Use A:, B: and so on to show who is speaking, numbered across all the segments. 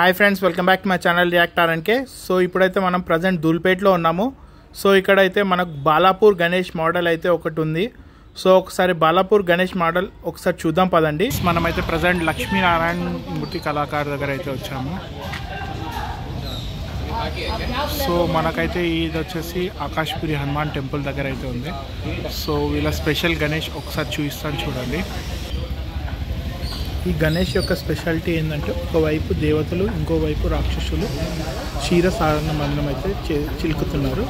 A: Hi friends, welcome back to my channel react RNK. So ఇప్పుడైతే మనం present దూల్పేట్లో ఉన్నాము. So ఇక్కడైతే మనకు బాలాపూర్ గణేష్ మోడల్ అయితే ఒకటి ఉంది. సో ఒకసారి బాలాపూర్ గణేష్ మోడల్ ఒకసారి చూద్దాం పదండి. మనమైతే ప్రజెంట్ లక్ష్మీనారాయణ మూర్తి కళాకారు దగ్గర అయితే వచ్చాము. సో మనకైతే ఇది వచ్చేసి ఆకాష్పురి హనుమాన్ టెంపుల్ దగ్గర అయితే ఉంది. సో వీళ్ళ స్పెషల్ గణేష్ ఒకసారి చూపిస్తాను చూడండి. ఈ గణేష్ యొక్క స్పెషాలిటీ ఏంటంటే ఒకవైపు దేవతలు, ఇంకోవైపు రాక్షసులు క్షీరసాగర మందిరం అయితే చిలుకుతున్నారు.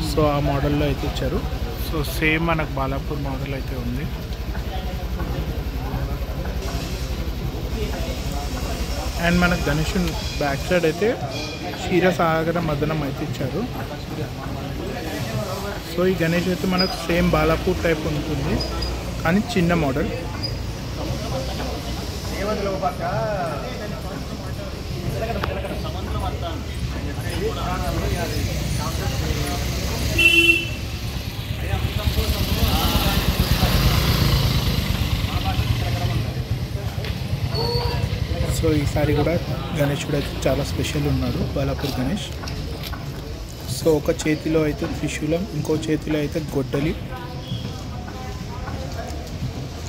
A: సో ఆ మోడల్లో అయితే ఇచ్చారు. సో సేమ్ మనకు బాలాపూర్ మోడల్ అయితే ఉంది. అండ్ మనకు గణేష్ బ్యాక్ సైడ్ అయితే క్షీరసాగర మదనం అయితే ఇచ్చారు. సో ఈ గణేష్ అయితే మనకు సేమ్ బాలాపూర్ టైప్ ఉంటుంది, కానీ చిన్న మోడల్. సో ఈసారి కూడా గణేశుడు అయితే చాలా స్పెషల్ ఉన్నాడు, బాలాపూర్ గణేష్. సో ఒక చేతిలో అయితే త్రిశూలం, ఇంకో చేతిలో అయితే గొడ్డలి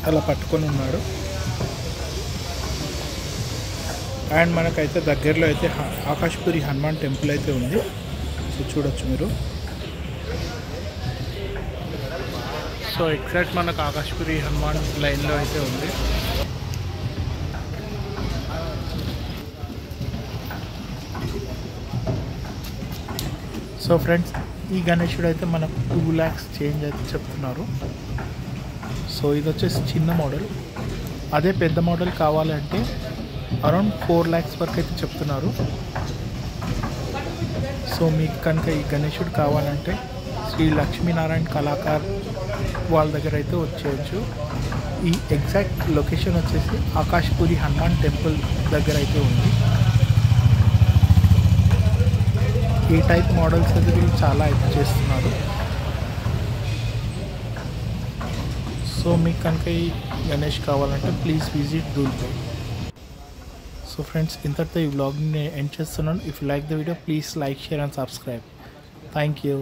A: అలా పట్టుకొని ఉన్నాడు. అండ్ మనకైతే దగ్గరలో అయితే ఆకాష్పురి హనుమాన్ టెంపుల్ అయితే ఉంది. సో చూడొచ్చు మీరు. సో ఎగ్జాక్ట్ మనకు ఆకాష్పురి హనుమాన్ లైన్లో అయితే ఉంది. సో ఫ్రెండ్స్, ఈ గణేశుడు అయితే మనకు 2 lakhs చేంజ్ అయితే చెప్తున్నారు. సో ఇది వచ్చేసి చిన్న మోడల్. అదే పెద్ద మోడల్ కావాలంటే అరౌండ్ 4 lakhs వరకు అయితే చెప్తున్నారు. సో మీకు కనుక ఈ గణేశుడు కావాలంటే శ్రీ లక్ష్మీనారాయణ కళాకార్ వాళ్ళ దగ్గర అయితే వచ్చేయచ్చు. ఈ ఎగ్జాక్ట్ లొకేషన్ వచ్చేసి ఆకాష్పురి హనుమాన్ టెంపుల్ దగ్గర అయితే ఉంది. ఈ టైప్ మోడల్స్ అయితే వీళ్ళు చాలా అయితే చేస్తున్నారు. సో మీకు కనుక ఈ గణేష్ కావాలంటే please visit Dhoolpet. So friends, ఇంతటితో ఈ వ్లాగ్ని ఎండ్ చేస్తున్నాను. If you like the video please like, share and subscribe. Thank you.